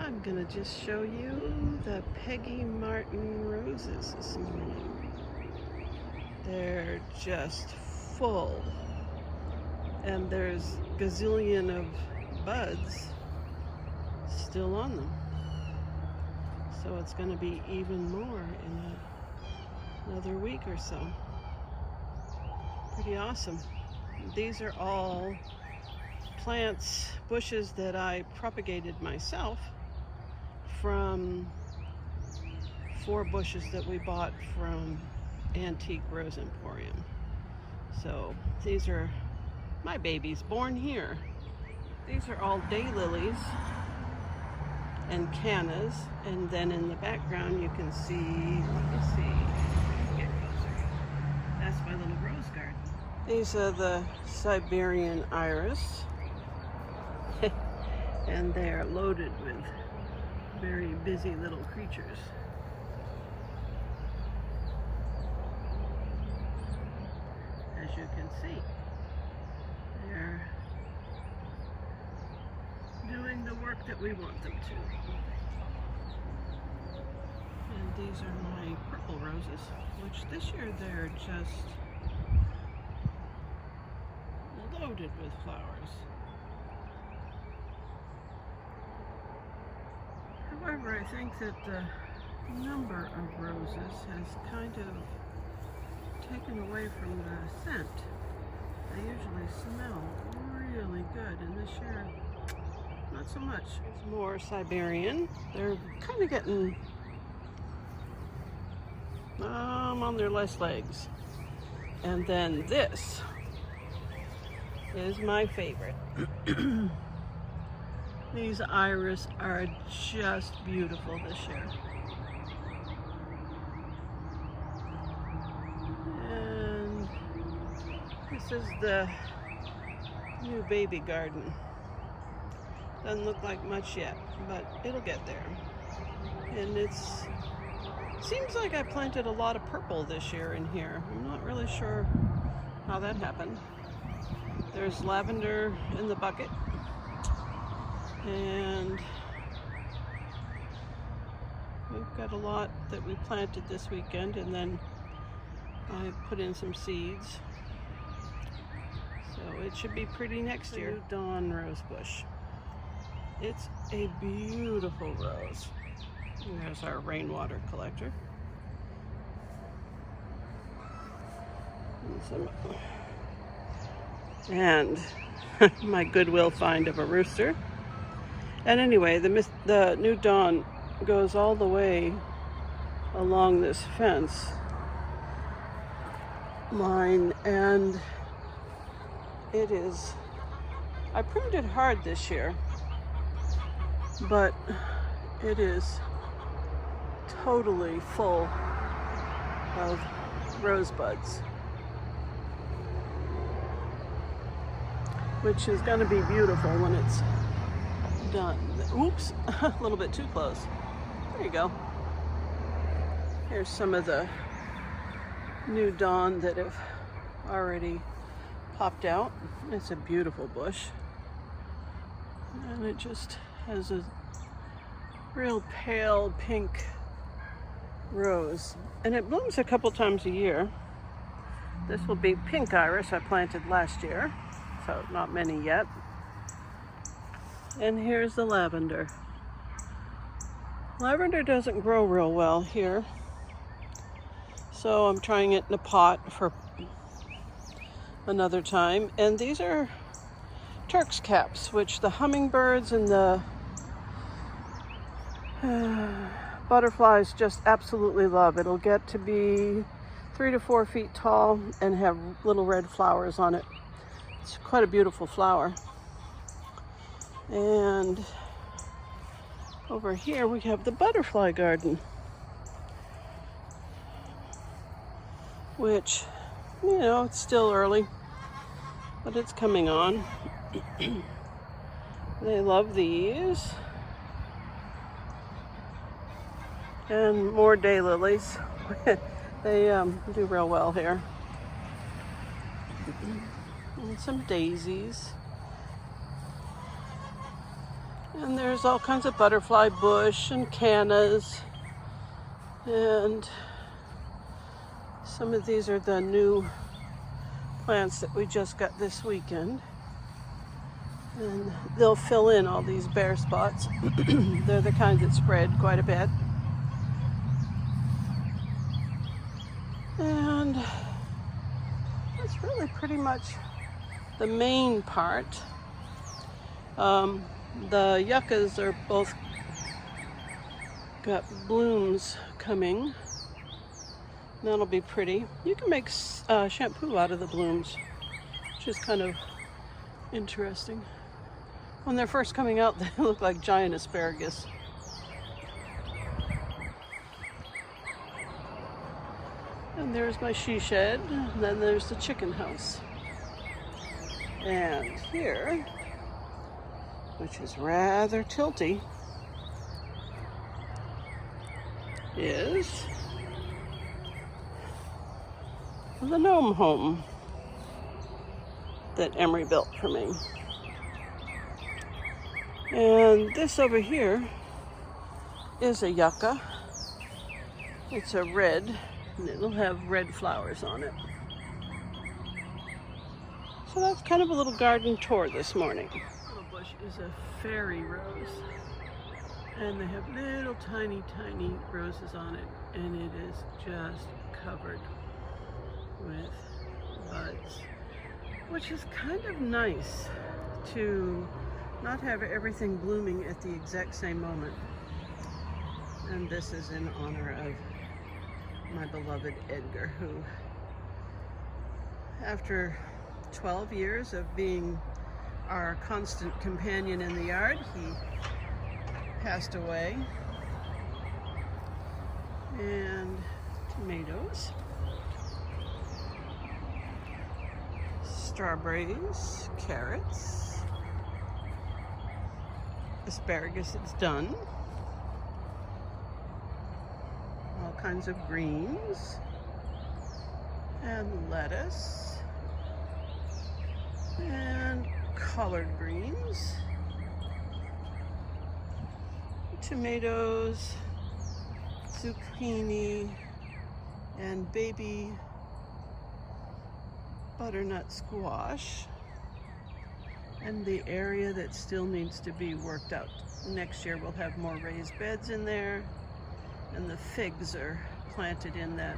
I'm gonna just show you the Peggy Martin roses this morning. They're just full, and there's gazillion of buds still on them. So it's gonna be even more in another week or so. Pretty awesome. These are all plants, bushes that I propagated myself from 4 bushes that we bought from Antique Rose Emporium. So these are my babies born here. These are all daylilies and cannas, and then in the background you can see, let me see, get closer. That's my little rose garden. These are the Siberian iris, and they are loaded with very busy little creatures. As you can see, they're doing the work that we want them to. And these are my purple roses, which this year they're just loaded with flowers. However, I think that the number of roses has kind of taken away from the scent. They usually smell really good, and this year, not so much. It's more Siberian. They're kind of getting on their last legs. And then this is my favorite. These iris are just beautiful this year. And this is the new baby garden. Doesn't look like much yet, but it'll get there. And seems like I planted a lot of purple this year in here. I'm not really sure how that happened. There's lavender in the bucket. And we've got a lot that we planted this weekend, and then I put in some seeds. So it should be pretty next year. New Dawn rose bush. It's a beautiful rose. There's our rainwater collector. And my Goodwill find of a rooster. And anyway, the New Dawn goes all the way along this fence line, and it is, I pruned it hard this year, but it is totally full of rosebuds, which is going to be beautiful when it's done. Oops, a little bit too close. There you go. Here's some of the New Dawn that have already popped out. It's a beautiful bush, and it just has a real pale pink rose, and it blooms a couple times a year. This will be pink iris I planted last year, so not many yet. And here's the lavender. Lavender doesn't grow real well here, so I'm trying it in a pot for another time. And these are Turk's caps, which the hummingbirds and the butterflies just absolutely love. It'll get to be 3 to 4 feet tall and have little red flowers on it. It's quite a beautiful flower. And over here we have the butterfly garden, which, you know, it's still early, but it's coming on. They love these. And more daylilies. They do real well here. And some daisies. And there's all kinds of butterfly bush and cannas. And some of these are the new plants that we just got this weekend. And they'll fill in all these bare spots. They're the kinds that spread quite a bit. And that's really pretty much the main part. The yuccas are both got blooms coming. That'll be pretty. You can make shampoo out of the blooms, which is kind of interesting. When they're first coming out, they look like giant asparagus. And there's my she shed, and then there's the chicken house. And here, which is rather tilty, is the gnome home that Emery built for me. And this over here is a yucca. It's a red, and it'll have red flowers on it. So that's kind of a little garden tour this morning. This little bush is a fairy rose, and they have little tiny roses on it, and it is just covered with buds, which is kind of nice to not have everything blooming at the exact same moment. And this is in honor of my beloved Edgar, who, after 12 years of being our constant companion in the yard, he passed away. And tomatoes, strawberries, carrots, asparagus, it's done. All kinds of greens and lettuce and collard greens, tomatoes, zucchini, and baby butternut squash. And the area that still needs to be worked out. Next year we'll have more raised beds in there, and the figs are planted in that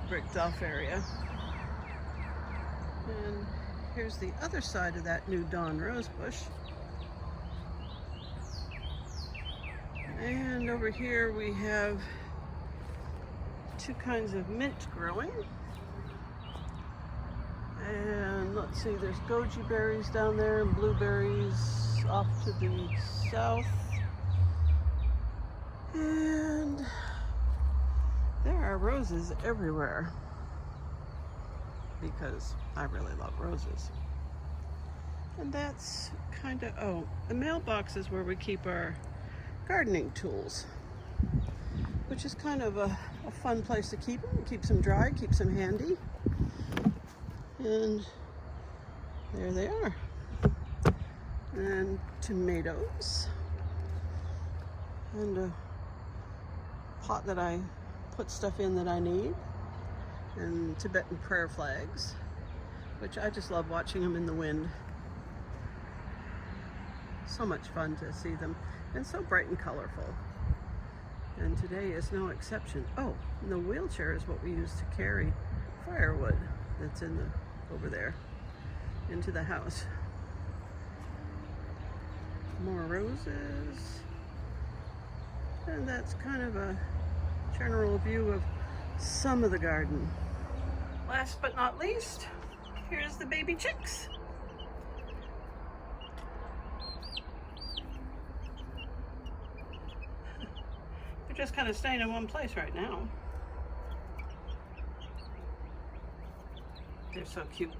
bricked off area. And here's the other side of that new dawn rose bush. And over here we have two kinds of mint growing. And let's see, there's goji berries down there and blueberries off to the south. And there are roses everywhere because I really love roses. And that's kind of, oh, the mailbox is where we keep our gardening tools, which is kind of a fun place to keep them. Keeps them dry, keeps them handy. And there they are. And tomatoes. And a pot that I put stuff in that I need. And Tibetan prayer flags, which I just love watching them in the wind. So much fun to see them. And so bright and colorful. And today is no exception. Oh, and the wheelchair is what we use to carry firewood that's in the over there into the house. More roses. And that's kind of a general view of some of the garden. Last but not least, here's the baby chicks. They're just kind of staying in one place right now. They're so cute.